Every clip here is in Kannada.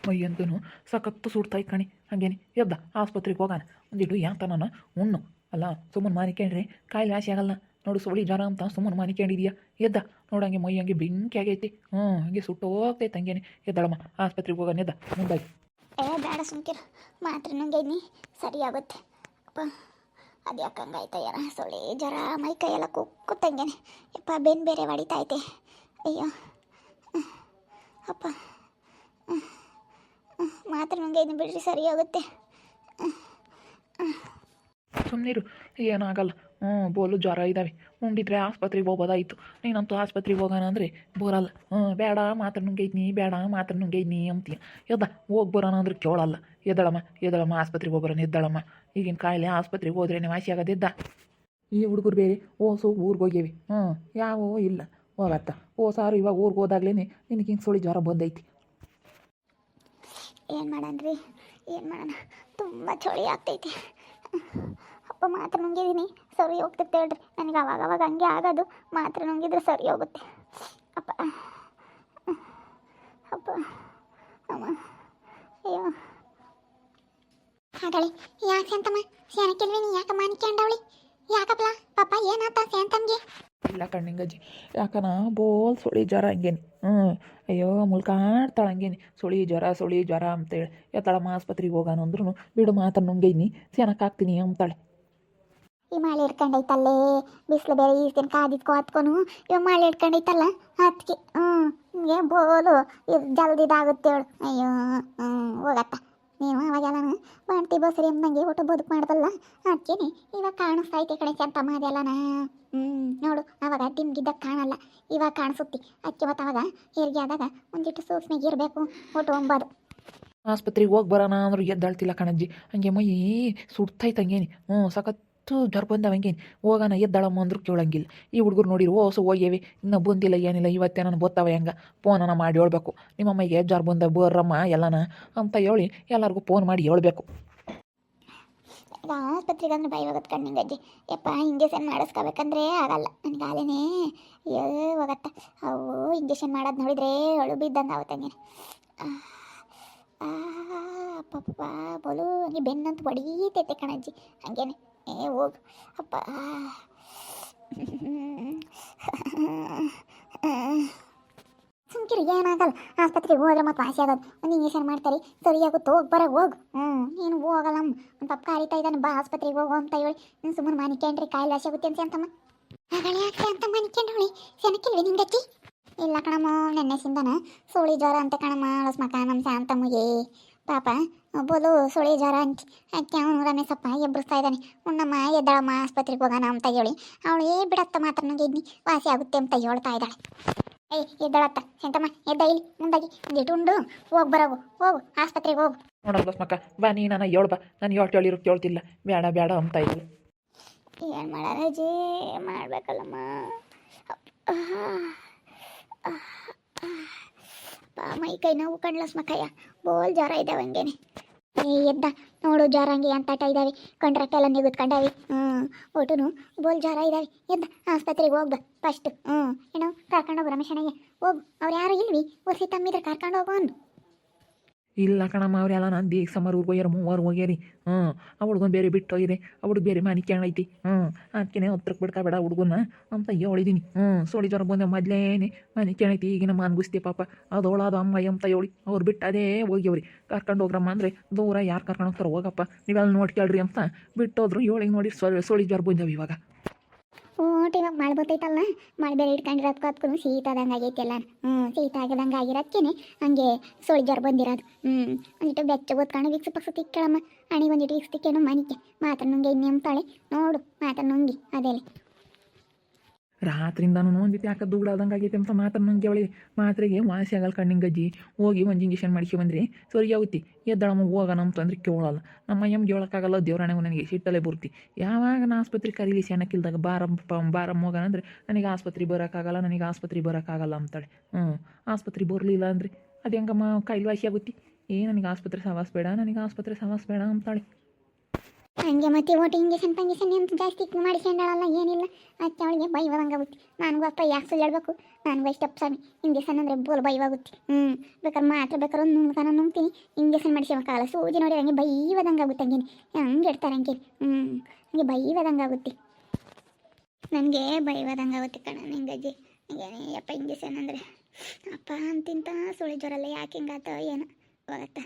ಮೈಯಂತೂ ಸಖತ್ತು ಸುಡ್ತಾಯಿ ಕಣಿ ಹಾಗೇನಿ ಎದ್ದ ಆಸ್ಪತ್ರೆಗೆ ಹೋಗೋಣ ಒಂದಿಟ್ಟು ಯಾಂತನ ಉಣ್ಣು ಅಲ್ಲ ಸುಮ್ಮನೆ ಮಾನಿಕೊಂಡ್ರೆ ಕಾಯಿಲೆ ವಾಸಿ ಆಗಲ್ಲ ನೋಡು ಸೊಳಿ ಜ್ವರ ಅಂತ ಸುಮ್ಮನೆ ಮಾನಿಕೊಂಡಿದ್ಯಾ ಎದ್ದ ನೋಡಂಗೆ ಮೈ ಹಂಗೆ ಬೆಂಕಿ ಆಗೈತಿ ಹಂಗೆ ಸುಟ್ಟು ಹೋಗ್ತೈತೆ ಹಂಗೇನೆ ಎದ್ದಳಮ್ಮ ಆಸ್ಪತ್ರೆಗೆ ಹೋಗೋಣ ಎದ್ದ ಮುಂದಾಗಿ ಬೇಡ ಸುಮ್ಕಿರು ಮಾತ್ರ ನುಂಗೈನಿ ಸರಿ ಆಗುತ್ತೆ ಅಪ್ಪ ಅದು ಯಾಕಂಗಾಯ್ತ ಯಾರ ಸೊಳ್ಳೆ ಜ್ವರ ಮೈ ಕೈಯೆಲ್ಲ ಕುಕ್ಕುತ್ತಂಗೇನೆ ಯಪ್ಪ ಬೆನ್ನು ಬೇರೆ ಹೊಡಿತೈತೆ ಅಯ್ಯೋ ಅಪ್ಪ ಮಾತ್ರ ನುಂಗೈನಿ ಬಿಡ್ರಿ ಸರಿ ಹೋಗುತ್ತೆ ಸುಮ್ಮನಿರು ಏನಾಗಲ್ಲ ಬೋಲು ಜ್ವರ ಇದ್ದಾವೆ ಉಂಡಿದ್ರೆ ಆಸ್ಪತ್ರೆಗೆ ಹೋಗೋದಾಯಿತು ನೀನಂತೂ ಆಸ್ಪತ್ರೆಗೆ ಹೋಗೋಣ ಅಂದರೆ ಬರಲ್ಲ ಬೇಡ ಮಾತ್ರ ನುಂಗೈತ್ನಿ ಬೇಡ ಮಾತ್ರ ನುಂಗೈತ್ನಿ ಅಂತೀಯ ಎದ್ದ ಹೋಗಿ ಬರೋಣ ಅಂದ್ರೆ ಕೇಳಲ್ಲ ಎದ್ದಳಮ್ಮ ಆಸ್ಪತ್ರೆಗೆ ಹೋಗ್ಬರೋಣ ಎದ್ದಳಮ್ಮ ಈಗಿನ ಕಾಯಿಲೆ ಆಸ್ಪತ್ರೆಗೆ ಹೋದ್ರೇ ವಾಸಿ ಆಗೋದೆದ್ದ ಈ ಹುಡುಗರು ಬೇರೆ ಓಸು ಊರಿಗೆ ಹೋಗ್ಯವಿ ಯಾವೋ ಇಲ್ಲ ಹೋಗತ್ತ ಸಾರು ಇವಾಗ ಊರಿಗೆ ಹೋದಾಗ್ಲೇ ನಿನಗೆ ಹಿಂಗೆ ಸುಳಿ ಜ್ವರ ಬಂದೈತಿ ಏನು ಮಾಡೋಣ ಏನು ಮಾಡೋಣ ತುಂಬ ಚಳಿ ಆಗ್ತೈತಿ ಅಪ್ಪ ಮಾತ್ರ ನುಂಗಿದ್ದೀನಿ ಸರಿ ಹೋಗ್ತಿತ್ತು ಹೇಳ್ರಿ ನನಗೆ ಅವಾಗ ಹಂಗೆ ಆಗೋದು ಮಾತ್ರ ನುಂಗಿದ್ರೆ ಸರಿ ಹೋಗುತ್ತೆ ಅಪ್ಪ ಅಪ್ಪ ಅಮ್ಮ ಅಯ್ಯೋ ಹಾಗಳಿ ಯಾಕೆ ಶಾಂತಮ್ಮ ಶಾನಕ್ಕೆಲ್ವೇನಿ ಯಾಕೆ ಮಾನಿಕೊಂಡವಳಿ ಯಾಕಪ್ಪ ಪಾಪ ಏನಾತ ಶಾಂತಮ್ಗೆ ಇಲ್ಲ ಕಣ್ಣಿಂಗಜ್ಜಿ ಯಾಕನ ಬೋಲ್ ಸುಳಿ ಜ್ವರ ಹಂಗೇನಿ ಅಯ್ಯೋ ಮುಲ್ಕಾಡ್ತಾಳೆ ಹಂಗೇನಿ ಸುಳಿ ಜ್ವರ ಅಂತೇಳಿ ಎತ್ತಳಮ್ಮ ಆಸ್ಪತ್ರೆಗೆ ಹೋಗೋಣ ಅಂದ್ರೂ ಬಿಡು ಮಾತ್ರ ನುಂಗೈನಿ ಸೇನಕ್ಕಾಗ್ತೀನಿ ಅಂತಾಳೆ ಈ ಮಳೆ ಹಿಡ್ಕೊಂಡೈತಲ್ಲೇ ಬಿಸಿಲು ಬೇರೆ ಈಸ್ತೀನಿ ಕಾದಿದ್ಕೋ ಹತ್ಕೊನು ಇವಾಗ ಮಳೆ ಹಿಡ್ಕೊಂಡೈತಲ್ಲ ಅದಕ್ಕೆ ಹಿಂಗೆ ಬೋಲು ಇದು ಜಲ್ದಿ ಇದಾಗುತ್ತೆ ಹೇಳು ಅಯ್ಯೋ ಹೋಗತ್ತ ನೀವು ಅವಾಗೆಲ್ಲ ಬಾಣ್ತಿ ಬಸ್ರಿ ಅಂದಂಗೆ ಒಟ್ಟು ಬದುಕು ಮಾಡ್ದಲ್ಲ ಅದಕ್ಕೇನೆ ಇವಾಗ ಕಾಣಿಸ್ತೈತೆ ಕಡೆ ಚಂತಮ್ಮ ಅದೆಲ್ಲನ ನೋಡು ಅವಾಗ ದಿಮ್ಗಿದ್ದಾಗ ಕಾಣಲ್ಲ ಇವಾಗ ಕಾಣಿಸುತ್ತಿ ಅದಕ್ಕೆ ಮತ್ತು ಅವಾಗ ಹೆರಿಗೆ ಆದಾಗ ಒಂದಿಟ್ಟು ಸೂಕ್ಷ್ಮೆಗೆ ಇರಬೇಕು ಒಟ್ಟು ಒಂಬದು ಆಸ್ಪತ್ರೆಗೆ ಹೋಗಿ ಬರೋಣ ಅಂದ್ರೆ ಎದ್ದಾಳ್ತಿಲ್ಲ ಕಣಜ್ಜಿ ಹಂಗೆ ಮೈ ಸುಡ್ತೈತೆ ಹಂಗೇನಿ ಸಖತ್ತು ಜ್ವರ ಬಂದವ ಹಂಗೇನಿ ಹೋಗೋಣ ಎದ್ದಾಳಮ್ಮ ಅಂದ್ರು ಕೇಳಂಗಿಲ್ಲ ಈ ಹುಡುಗರು ನೋಡಿರು ಹೋಗ್ಯವಿ ಇನ್ನೂ ಬಂದಿಲ್ಲ ಏನಿಲ್ಲ ಇವತ್ತೇ ನಾನು ಬತ್ತಾವ ಹೆಂಗೆ ಫೋನನ್ನು ಮಾಡಿ ಹೇಳ್ಬೇಕು ನಿಮ್ಮಮ್ಮಗೆ ಜ್ವರ ಬಂದ ಬರ್ರಮ್ಮ ಎಲ್ಲನ ಅಂತ ಹೇಳಿ ಎಲ್ಲರಿಗೂ ಫೋನ್ ಮಾಡಿ ಹೇಳ್ಬೇಕು ಆಸ್ಪತ್ರೆಗೆ ಅಂದ್ರೆ ಭಯ ಹೋಗುತ್ತೆ ಕಣ್ಣಿಂಗಜ್ಜಿ ಯಪ್ಪ ಇಂಜೆಕ್ಷನ್ ಮಾಡಿಸ್ಕೋಬೇಕಂದ್ರೆ ಆಗಲ್ಲ ನನಗೆ ಆಲೇನೇ ಹೋಗತ್ತ ಅವು ಇಂಜೆಕ್ಷನ್ ಮಾಡೋದು ನೋಡಿದ್ರೆ ಅಳು ಬಿದ್ದಂಗೆ ಆಗುತ್ತೆ ಅಪ್ಪಪ್ಪ ಬೋಲು ಹಂಗೆ ಬೆನ್ನಂತೂ ಹೊಡೀತೈತೆ ಕಣಜ್ಜಿ ಹಂಗೇನೆ ಹೋಗು ಅಪ್ಪ ಸುಮ್ಕಿರಿ ಏನಾಗಲ್ಲ ಆಸ್ಪತ್ರೆಗೆ ಹೋದ್ರೆ ಮತ್ತೆ ವಾಸಿ ಆಗೋದು ಒಂದು ಇಂಜೆಕ್ಷನ್ ಮಾಡ್ತಾರೆ ಸರಿಯಾಗುತ್ತೆ ಹೋಗಿ ಹೋಗು ನೀನು ಹೋಗಲ್ಲ ಒಂದು ಪಪ್ಪ ಕರಿತಾ ಇದ್ದಾನೆ ಬಾ ಆಸ್ಪತ್ರೆಗೆ ಹೋಗು ಅಂತ ಹೇಳಿ ನೀನು ಸುಮ್ಮನೆ ಮಾನಿಕೊಂಡ್ರಿ ಕಾಯಿಲೆ ವಾಸಿ ಆಗುತ್ತೆ ಅಂತಮ್ಮ ಹಾಗಳೆ ಯಾಕೆ ಅಂತ ಮಾನಿಕೊಂಡ್ರಿ ಸೆನಕ್ಕಿಲ್ವಿ ನಿಂಗತ್ತಿ ಇಲ್ಲ ಕಣಮ್ಮ ನೆನ್ನೆಸಿಂದನ ಸುಳಿ ಜ್ವರ ಅಂತ ಕಣಮ್ಮ ಮಕ ನಮ್ಮ ಶಾಂತಮ್ಮಗೆ ಪಾಪ ಬೋಲು ಸುಳಿ ಜ್ವರ ಅಂತ ಅದಕ್ಕೆ ಅವನು ರಮೇಶಪ್ಪ ಎಬ್ಬರಿಸ್ತಾ ಇದ್ದಾನೆ ಉಣ್ಣಮ್ಮ ಎದ್ದಾಳಮ್ಮ ಆಸ್ಪತ್ರೆಗೆ ಹೋಗೋಣ ಅಂತ ಹೇಳಿ ಅವಳು ಬಿಡತ್ತ ಮಾತ್ರ ನನಗೆ ಇದ್ನಿ ವಾಸಿ ಆಗುತ್ತೆ ಅಂತ ಹೇಳ್ತಾ ಇದ್ದಾಳೆ ಎದ್ದಾಳತ್ತ ಶಾಂತಮ್ಮ ಎದ್ದ ಇಲ್ಲಿ ಮುಂದಾಗಿ ಒಂದಿಟ್ಟು ಉಂಡು ಹೋಗು ಆಸ್ಪತ್ರೆಗೆ ಹೋಗು ನೋಡಲ್ಲ ಮಕ್ಕ ಬಾ ನೀ ನಾನು ಹೇಳ್ಬಾ ನಾನು ಹೇಳಿರು ಕೇಳ್ತಿಲ್ಲ ಬೇಡ ಅಂತ ಇದ್ಲು ಏನು ಮಾಡೋಣ ಮಾಡ್ಬೇಕಲ್ಲಮ್ಮ ಮೈ ಕೈ ನೋವು ಕಣ್ಲಸ್ಮಕ್ಕಯ್ಯ ಬೋಲ್ ಜ್ವರ ಇದ್ದಾವೆ ಹಂಗೇನೆ ಎದ್ದ ನೋಡು ಜ್ವರ ಹಂಗೆ ಅಂತಾಟ ಇದ್ದಾವೆ ಕಂಡ್ರಕ್ಕೆಲ್ಲ ನಿಗುತ್ಕೊಂಡಾವೆ ಒಟ್ಟುನು ಬೋಲ್ ಜ್ವರ ಇದ್ದಾವೆ ಎದ್ದ ಆಸ್ಪತ್ರೆಗೆ ಹೋಗ್ದ ಫಸ್ಟ್ ಏನೋ ಕರ್ಕೊಂಡೋಗು ರಮೇಶನಿಗೆ ಹೋಗು ಅವ್ರು ಯಾರು ಇಲ್ವಿ ಒಸಿ ತಮ್ಮಿದ್ರೆ ಕರ್ಕೊಂಡು ಹೋಗು ಅಂದು ಇಲ್ಲ ಕಣಮ್ಮ ಅವರೆಲ್ಲ ನಾನು ಬೇಗ ಸಮಾರು ಹೋಗ್ಯಾರ ಮೂವರು ಹೋಗ್ಯಾರಿ ಆ ಹುಡ್ಗನ ಬೇರೆ ಬಿಟ್ಟು ಹೋಗಿದೆ ಆ ಹುಡುಗ ಬೇರೆ ಮಾನಿಕ್ಯಾಣೈತಿ ಅದಕ್ಕೆ ಹತ್ರಕ್ಕೆ ಬಿಡ್ಕೋಬೇಡ ಹುಡುಗನ ಅಂತ ಹೇಳಿದೀನಿ ಸೋಳಿ ಜ್ವರ ಬಂದೆ ಮೊದಲೇನೆ ಮಾನಿಕ್ಯಾಣೈತಿ ಈಗಿನ ಮಾನ್ಗುಸ್ತಿ ಪಾಪ ಅದೋಳಾದ ಅಮ್ಮ ಅಂತ ಹೇಳಿ ಅವ್ರು ಬಿಟ್ಟು ಅದೇ ಹೋಗ್ಯವ್ರಿ ಕರ್ಕೊಂಡು ಹೋಗ್ರಮ್ಮ ಅಂದರೆ ದೂರ ಯಾರು ಕರ್ಕೊಂಡು ಹೋಗ್ತಾರೆ ಹೋಗಪ್ಪ ನೀವೆಲ್ಲ ನೋಡ್ಕೇಳ್ರಿ ಅಂತ ಬಿಟ್ಟೋದ್ರು ಏಳಿಗೆ ನೋಡಿ ಸೋಳಿ ಜ್ವರ ಬಂದವು ಇವಾಗ ಇವಾಗ ಮಳೆ ಬರ್ತೈತಲ್ಲ ಮಳೆ ಬೇರೆ ಇಟ್ಕೊಂಡಿರೋದಕ್ಕೂ ಅದಕ್ಕೂ ಶೀತ ಆದಂಗೆ ಆಗೈತಿ ಎಲ್ಲ ಶೀತ ಆಗದಂಗೆ ಆಗಿರೋದಕ್ಕೇನೆ ಹಂಗೆ ಸೊಳಿ ಜ್ವರ ಬಂದಿರೋದು ಒಂದಿಟ್ಟು ಬೆಚ್ಚ ಓದ್ಕೊಂಡು ವಿಕ್ಸು ಪಕ್ಸು ತಿಕ್ಕಳಮ್ಮ ಅಣಿಗೆ ಒಂದಿಟ್ಟು ವಿಕ್ಸ್ ತಿಕ್ಕೇನು ಮನಿಕೆ ಮಾತ್ರ ನುಂಗಿ ಇನ್ನೇ ಅಂತಾಳೆ ನೋಡು ಮಾತ್ರ ನುಂಗಿ ಅದೇಲೆ ರಾತ್ರಿಯಿಂದನೂ ಒಂದಿತ್ತು ಯಾಕೆ ದುಗ್ಡಾದಂಗೆ ಆಗೈತೆ ಅಂತ ಮಾತ್ರ ನಂಗೆ ಅವಳಿ ಮಾತ್ರೆಗೆ ವಾಸಿ ಆಗಲ್ಲ ಕಣ್ಣಿಂಗಜ್ಜಿ ಹೋಗಿ ಒಂದು ಇಂಜೆಕ್ಷನ್ ಮಾಡಿಸಿ ಬಂದ್ರಿ ಸರಿ ಆಗುತ್ತಿ ಎದ್ದಳಮ್ಮ ಹೋಗೋಣ ಅಂತಂದ್ರೆ ಕೇಳಲ್ಲ ನಮ್ಮ ಅಯ್ಯಮ್ಗೆ ಹೇಳೋಕ್ಕಾಗಲ್ಲ ದೇವ್ರಾಣೆಗೂ ನನಗೆ ಸಿಟ್ಟಲ್ಲೇ ಬರ್ತಿ ಯಾವಾಗ ನಾನು ಆಸ್ಪತ್ರೆ ಕರೀಲಿ ಸೆನಕ್ಕಿಲ್ದಾಗ ಬಾರಮ್ಮ ಹೋಗೋಣ ಅಂದರೆ ನನಗೆ ಆಸ್ಪತ್ರೆ ಬರೋಕ್ಕಾಗಲ್ಲ ಅಂತಾಳೆ ಆಸ್ಪತ್ರೆ ಬರಲಿಲ್ಲ ಅಂದರೆ ಅದು ಹೆಂಗಮ್ಮ ಕಾಯಿಲೆ ವಾಸಿ ಆಗುತ್ತಿ ನನಗೆ ಆಸ್ಪತ್ರೆ ಸವಾಸ ಬೇಡ ಅಂತಾಳೆ ಹಂಗೆ ಮತ್ತೆ ಒಟ್ಟು ಇಂಜೆಕ್ಷನ್ ಪಂಜೆಕ್ಷನ್ ಅಂತ ಜಾಸ್ತಿ ಮಾಡಿಸ್ಕೊಂಡಾಳಲ್ಲ ಏನಿಲ್ಲ ಅಚ್ಚ ಅವಳಿಗೆ ಬೈವಾದಂಗಾಗುತ್ತೆ ನನಗೂ ಅಪ್ಪ ಯಾಕೆ ಸುಳ್ಳು ಹೇಳ್ಬೇಕು ನನಗೂ ಇಷ್ಟಪ್ಪ ಸ್ವಾಮಿ ಇಂಜೆಕ್ಷನ್ ಅಂದರೆ ಬೋಲ್ ಬೈವಾಗುತ್ತೆ ಬೇಕಾದ್ರೆ ಮಾತ್ರ ಬೇಕಾದ್ರೆ ಒಂದು ನುಂಗ್ತಾನ ನುಂಗ್ತೀನಿ ಇಂಜೆಕ್ಷನ್ ಮಾಡಿಸ್ಬೇಕಾಗಲ್ಲ ಸೂಜಿ ನೋಡಿ ಹಂಗೆ ಬೈವಾದಂಗಾಗುತ್ತೆ ಹಂಗೇನೆ ಹಂಗೆ ಇಡ್ತಾರೆ ಹಂಗೆ ಹಂಗೆ ಬೈವಾದಂಗಾಗುತ್ತೆ ನನಗೆ ಬೈವಾದಂಗಾಗುತ್ತೆ ಕಣ ನಿಂಗಜ್ಜಿ ಹಂಗೇನೆ ಯಪ್ಪ ಇಂಜೆಕ್ಷನ್ ಅಂದರೆ ಅಪ್ಪ ಅಂತಿಂತ ಸುಳಿ ಜ್ವರಲ್ಲ ಯಾಕೆ ಹಿಂಗಾತ ಏನೋ ಹೋಗತ್ತ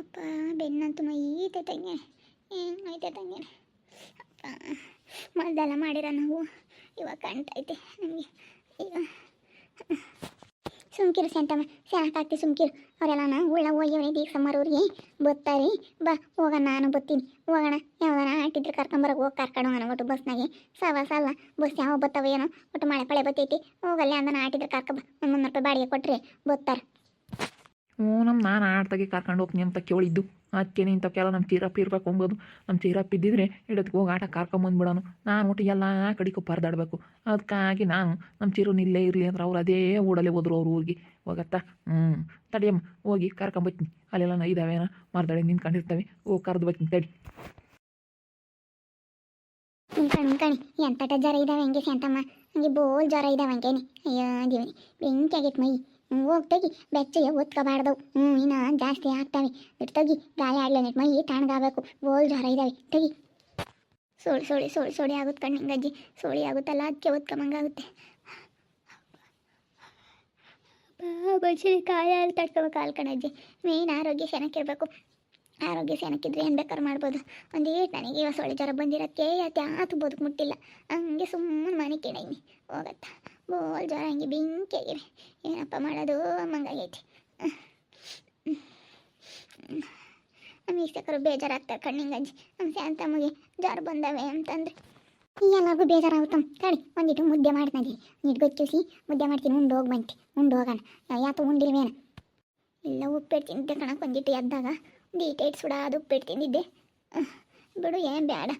ಅಪ್ಪ ಬೆನ್ನಂತೂ ಮೈತೈತಂಗೆ ಏನು ಮೈತೈತಂಗೆ ಅಪ್ಪ ಮೊದಲೆಲ್ಲ ಮಾಡಿರ ನಾವು ಇವಾಗ ಕಾಣ್ತೈತೆ ನಮಗೆ ಈಗ ಸುಮ್ಕಿರು ಸೆಂಟಮ್ಮ ಚೆನ್ನಾಗಿ ಸುಮ್ಕಿರು ಅವರೆಲ್ಲ ಉಳ್ಳ ಹೋಗ್ಯವನೇ ದೀಕ್ಷ ಮಾರೋರಿಗೆ ಬರ್ತಾರೆ ಬಾ ಹೋಗೋಣ ನಾನು ಬರ್ತೀನಿ ಹೋಗೋಣ ಯಾವ್ದಾನ ಆಟಿದ್ರೆ ಕರ್ಕೊಂಬರಕ್ಕೆ ಹೋಗಿ ಕರ್ಕೊಂಡು ಹೋಗೋಣ ಒಟ್ಟು ಬಸ್ನಾಗೆ ಸಲ್ಲ ಬಸ್ ಯಾವ ಬರ್ತಾವ ಏನೋ ಒಟ್ಟು ಮಳೆ ಪಳೆ ಬರ್ತೈತಿ ಹೋಗಲ್ಲ ಅಂದನ ಆಟಿದ್ರೆ ಕರ್ಕೊಬ ಒಂದು 300 ರೂಪಾಯಿ ಬಾಡಿಗೆ ಕೊಟ್ಟರೆ ಬರ್ತಾರೆ ನಾನು ಆಡ್ತಾಗೆ ಕರ್ಕೊಂಡು ಹೋಗ್ತೀನಿ ಅಂತ ಕೇಳಿದ್ದು ಅದಕ್ಕೇನೆ ಇಂಥಕ್ಕೆಲ್ಲ ನಮ್ಮ ಚೀರಪ್ಪ ಇರ್ಬೇಕು ಹೋಗ್ಬೋದು ನಮ್ಮ ಚೀರಪ್ಪ ಇದ್ದಿದ್ರೆ ಇಡೋದಕ್ಕೆ ಹೋಗಿ ಆಟ ಕರ್ಕೊಂಬಂದ್ಬಿಡೋನು ನಾನು ಒಟ್ಟು ಎಲ್ಲ ಕಡೆಗೂ ಪರದಾಡಬೇಕು ಅದಕ್ಕಾಗಿ ನಾನು ನಮ್ಮ ಚಿರುನ್ ಇಲ್ಲೇ ಇರಲಿ ಅಂದ್ರೆ ಅವ್ರು ಅದೇ ಓಡಲ್ಲೇ ಹೋದ್ರು ಅವ್ರ ಊರಿಗೆ ಹೋಗತ್ತಾ ತಡಿಯಮ್ಮ ಹೋಗಿ ಕರ್ಕೊಂಬತ್ತೀನಿ ಅಲ್ಲೆಲ್ಲ ಇದ್ದಾವೇನ ಮರದಡೆ ನಿಂತ್ಕೊಂಡಿರ್ತವೆ ಹೋಗಿ ಕರೆದು ಬರ್ತೀನಿ ತಡಿ ಕಣಿ ಎಂತಟ ಜ್ವರ ಇದ್ದಾವೆ ಹಂಗೆ ಶಾಂತಮ್ಮ ಹಂಗೆ ಬೋಲ್ ಜ್ವರ ಇದ್ದಾವೆ ಹಂಗೇನೆ ಅಯ್ಯೋ ಜೀವನಿ ಬೆಂಕಿ ಆಗೈತೆ ಮೈ ಹೋಗಿ ಬೆಚ್ಚಗೆ ಒತ್ಕೋಬಾರ್ದು ಇನ್ನು ಜಾಸ್ತಿ ಆಗ್ತವೆ ತೆಗಿ ಗಾಳಿ ಆಡ್ಲೇನೆ ಮೈ ತಣ್ಣಗಾಗಬೇಕು ಬೋಲ್ ಜ್ವರ ಇದ್ದಾವೆ ತೆಗಿ ಸೋಳಿ ಆಗುತ್ತೆ ಕಣ್ಣು ಹಿಂಗಜ್ಜಿ ಸೋಳಿ ಆಗುತ್ತಲ್ಲ ಅದಕ್ಕೆ ಒತ್ಕೊಂಬಂಗಾಗುತ್ತೆ ಬಜ್ಜಿ ಕಾಯ ಅಲ್ಲಿ ತಡ್ಕೋಬೇಕು ಕಣಜ್ಜಿ ಮೇನ್ ಆರೋಗ್ಯ ಚೆನ್ನಾಗಿರ್ಬೇಕು ಆರೋಗ್ಯ ಚೆನ್ನಾಗಿದ್ರೆ ಏನು ಬೇಕಾದ್ರೂ ಮಾಡ್ಬೋದು ಒಂದೇಟು ನನಗೆ ಇವಾಗ ಸೊಳ್ಳೆ ಜ್ವರ ಬಂದಿರೋಕ್ಕೆ ಯಾತು ಬದುಕು ಮುಟ್ಟಿಲ್ಲ ಹಂಗೆ ಸುಮ್ಮನೆ ಮನೆ ಕೇಳೀನಿ ಹೋಗತ್ತಾ ಬೋಲ್ ಜ್ವರ ಹಂಗೆ ಬೆಂಕಿ ಆಗಿವೆ ಏನಪ್ಪ ಮಾಡೋದು ಮಂಗಾಗೈತಿ ನಮ್ಮ ಇಷ್ಟಕ್ಕರು ಬೇಜಾರಾಗ್ತಾರೆ ಕಣ್ಣಿಂಗಜ್ಜಿ ನಮ್ಮ ಶಾಂತಮ್ಮಗೆ ಜ್ವರ ಬಂದವೆ ಅಂತಂದ್ರೆ ಎಲ್ಲರಿಗೂ ಬೇಜಾರಾಗುತ್ತಮ್ಮ ಕಡಿ ಒಂದಿಟ್ಟು ಮುದ್ದೆ ಮಾಡ್ತೀನಿ ನೀರು ಗೊತ್ತಿಸಿ ಮುದ್ದೆ ಮಾಡ್ತೀನಿ ಉಂಡು ಹೋಗೋಣ ಯಾತು ಉಂಡಿಲ್ವೇನ ಇಲ್ಲ ಉಪ್ಪಿಟ್ಟು ಕಣಕ್ಕೆ ಒಂದಿಟ್ಟು ಎದ್ದಾಗ ಡೀಟೇಟ್ ಸುಡಾದು ಉಪ್ಪಿಟ್ಟು ತಿಂದಿದ್ದೆ ಬಿಡು ಏನು ಬೇಡ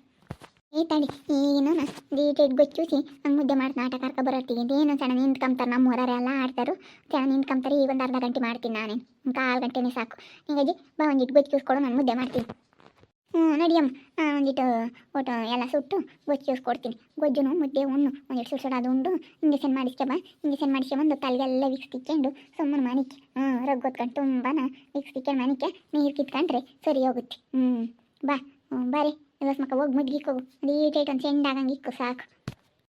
ತಡಿ ಏನು ಡೀಟೇಟ್ ಗೊಚ್ಚೂಸಿ ಹಂಗೆ ಮುದ್ದೆ ಮಾಡಿ ನಾಟಕ ಕರ್ಕೊ ಬರೋರ್ತೀವಿ ಅಂತ ಏನು ಸಣ್ಣ ನಿಂತ್ಕೊಂತಾರೆ ನಮ್ಮ ಊರರೆಲ್ಲ ಆಡ್ತಾರು ಚೆನ್ನಾಗಿ ನಿಂತ್ಕೊಂತಾರೆ ಈಗ ಒಂದು ಅರ್ಧ ಗಂಟೆ ಮಾಡ್ತೀನಿ ನಾನೇನು 1/4 ಗಂಟೆನೇ ಸಾಕು ಹಿಂಗಾಗಿ ಬಾ ಒಂದಿಟ್ಟು ಗೊಚ್ಚೂಸ್ಕೊಡು ನಾನು ಮುದ್ದೆ ಮಾಡ್ತೀನಿ ನಡಿಯಮ್ಮ ಒಂದಿಟ್ಟು ಒಟ್ಟು ಎಲ್ಲ ಸುಟ್ಟು ಗೊಜ್ಜೂಸ್ಕೊಡ್ತೀನಿ ಗೊಜ್ಜುನು ಮುದ್ದೆ ಒಂದಿಟ್ಟು ಸುಡೋದು ಉಂಡು ಇಂಜೆಕ್ಷನ್ ಮಾಡಿಸ್ಕೊಂಬಂದು ತಲೆಗೆಲ್ಲ ವಿಕ್ಸ್ ತಿಕ್ಕೊಂಡು ಸುಮ್ಮನೆ ಮನಿಕೆ ರಗ್ಗೊತ್ಕೊಂಡು ತುಂಬಾನ ವಿಕ್ಸ್ ತಿಕ್ಕೊಂಡು ಮನಿಕೆ ನೀರು ಕಿತ್ಕೊಂಡ್ರೆ ಸರಿ ಹೋಗುತ್ತೆ ಬಾರಿ ಇವತ್ತು ಮಕ್ಕ ಹೋಗಿ ಮುದ್ಗಿಕ್ಕೆ ಹೋಗು ಡೀಟೇಟ್ ಒಂದು ಸೆಂಡಾಗಂಗೆ ಇಕ್ಕು ಸಾಕು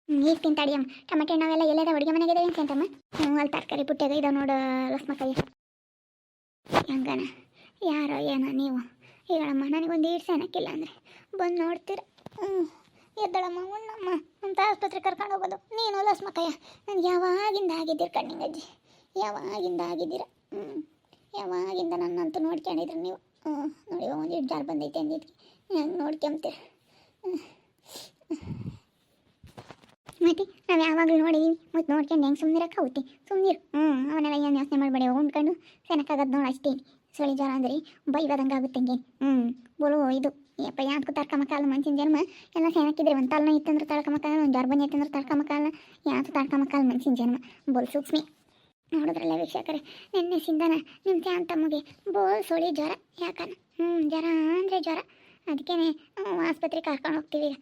ಈಗ ತಿಂತಾಡಿಯಮ್ಮ ಟೊಮೆಟೊ ಹಣ್ಣವೆಲ್ಲ ಎಲ್ಲದ ಅಡುಗೆ ಮನೆಗೆ ಇದಾವೆ ಅಂತಮ್ಮ ಅಲ್ಲಿ ತರಕಾರಿ ಪುಟ್ಟಾಗ ಇದಾವೆ ನೋಡು ಲಸ್ಮಕ್ಕಯ್ಯ ಹಂಗನ ಯಾರೋ ಏನೋ ನೀವು ಹೇಳಮ್ಮ ನನಗೊಂದು ಈಡ್ಸೆ ಅನ್ನಕ್ಕಿಲ್ಲ ಅಂದರೆ ಬಂದು ನೋಡ್ತೀರ ಎದ್ದಳಮ್ಮ ಉಣ್ಣಮ್ಮ ಅಂತ ಆಸ್ಪತ್ರೆ ಕರ್ಕೊಂಡು ಹೋಗೋದು ನೀನು ಲಸ್ಮಕ್ಕಯ್ಯ ನನಗೆ ಯಾವಾಗಿಂದ ಆಗಿದ್ದೀರ ಕಣ್ಣಿಂಗಜ್ಜಿ ಯಾವಾಗಿಂದ ನನ್ನಂತೂ ನೋಡ್ಕೊಂಡಿದ್ರಿ ನೀವು ನೋಡಿ ಒಂದು ಜಾರ್ ಬಂದೈತೆ ಅಂದಿದ್ಕೆ ಹೆಂಗೆ ನೋಡ್ಕೊಂತೀರ ಮತ್ತೆ ನಾವು ಯಾವಾಗಲೂ ನೋಡಿದೀವಿ ಮತ್ತು ನೋಡ್ಕೊಂಡು ಹೆಂಗೆ ಸುಮ್ಮನಿರಕ್ಕೆ ಹೋಗ್ತಿ ಸುಮ್ಮನಿರು ಅವನೆಲ್ಲ ಏನು ಯೋಚನೆ ಮಾಡಬೇಡಿ ಉಂಡ್ಕೊಂಡು ಸೆನಕ್ಕಾಗದು ನೋಡಿ ಅಷ್ಟೇ ಸೊಳ್ಳೆ ಜ್ವರ ಅಂದರೆ ಬೈವಾದಂಗೆ ಆಗುತ್ತೆ ಹಂಗೆ ಬೋಲು ಇದು ಯಪ್ಪ ಯಾಕೆ ತಡ್ಕೊಂಬಕ್ಕಾಗಲ್ಲ ಮನ್ಸಿನ ಜನ್ಮ ಎಲ್ಲ ಸೆನಕ್ಕಿದ್ರೆ ಒಂದು ತಲೆನೋ ಇತ್ತಂದ್ರೆ ತಡ್ಕೊಂಬಕ್ಕಾಗಲ್ಲ ಒಂದು ಜ್ವರ ಬಂದೈತೆ ಅಂದ್ರೆ ತಡ್ಕೊಂಬಕ್ಕಾಗಲ್ಲ ಯಾಕೆ ತಡ್ಕೊಂಬಕ್ಕಾಗಲ್ಲ ಮನ್ಸಿನ ಜನ್ಮ ಬೋಲ್ ಸೂಕ್ಷ್ಮಿ ನೋಡಿದ್ರಲ್ಲ ವೀಕ್ಷಕರೇ ನಿನ್ನೆಸಿಂದನ ನಿಮ್ಮ ಶಾಂತಮ್ಮಗೆ ಬೋಲ್ ಸೊಳ್ಳೆ ಜ್ವರ ಯಾಕನ ಜ್ವರ ಅಂದರೆ ಜ್ವರ ಅದಕ್ಕೇ ಆಸ್ಪತ್ರೆಗೆ ಕರ್ಕೊಂಡು ಹೋಗ್ತೀವಿ ಈಗ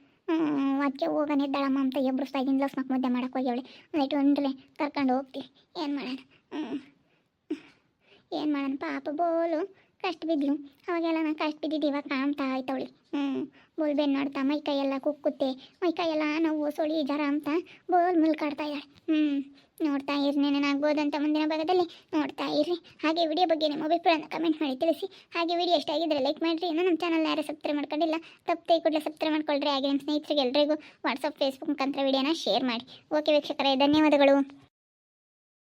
ಅದಕ್ಕೆ ಹೋಗೋಣ ಎದ್ದಾಳಮ್ಮ ಅಂತ ಎಬ್ಬಿಸ್ತಾ ಇದ್ದೀನಿ ಲಸ್ಮಕ್ ಮುದ್ದೆ ಮಾಡೋಕೆ ಹೋಗಿ ಅವಳೆ ಒಂದೈಟು ಒಂದ್ರಲ್ಲೇ ಕರ್ಕೊಂಡು ಹೋಗ್ತೀವಿ ಏನು ಮಾಡೋಣ ಪಾಪ ಬೋಲು ಕಷ್ಟ ಬಿದ್ದರು ಅವಾಗೆಲ್ಲ ನಾನು ಕಷ್ಟ ಬಿದ್ದಿದ್ದು ಇವಾಗ ಕಾಣ್ತಾ ಆಯ್ತವಳಿ ಬೋಲ್ ಬೆನ್ನು ನೋಡ್ತಾ ಮೈಕೈಯೆಲ್ಲ ಕುಕ್ಕುತ್ತೆ ಮೈಕೈಯೆಲ್ಲ ನೋವು ಸೊಳಿ ಜ್ವರ ಅಂತ ಬೋಲ್ ಮುಲ್ಕಾಡ್ತಾ ಇದ್ದಾಳೆ ನೋಡ್ತಾ ಇರಿ ನೆನನಾಗ್ಬೋದಂತ ಮುಂದಿನ ಭಾಗದಲ್ಲಿ ನೋಡ್ತಾ ಇರಿ ಹಾಗೆ ವಿಡಿಯೋ ಬಗ್ಗೆ ನಿಮ್ಮ ಅಭಿಪ್ರಾಯನ ಕಮೆಂಟ್ ಮಾಡಿ ತಿಳಿಸಿ ಹಾಗೆ ವಿಡಿಯೋ ಇಷ್ಟ ಆಗಿದ್ರೆ ಲೈಕ್ ಮಾಡಿರಿ ಇನ್ನೂ ನಮ್ಮ ಚಾನಲ್ ಯಾರು ಸಬ್ಸ್ಕ್ರೈಬ್ ಮಾಡ್ಕೊಂಡಿಲ್ಲ ತಪ್ಪದೆ ಕೂಡಲೇ ಸಬ್ಸ್ಕ್ರೈಬ್ ಮಾಡ್ಕೊಳ್ರಿ ಹಾಗೆ ನಿಮ್ಮ ಸ್ನೇಹಿತರಿಗೆ ಎಲ್ಲರಿಗೂ ವಾಟ್ಸಪ್ ಫೇಸ್ಬುಕ್ ಮುಖಾಂತರ ವಿಡಿಯೋನ ಶೇರ್ ಮಾಡಿ ಓಕೆ ವೀಕ್ಷಕರೇ ಧನ್ಯವಾದಗಳು.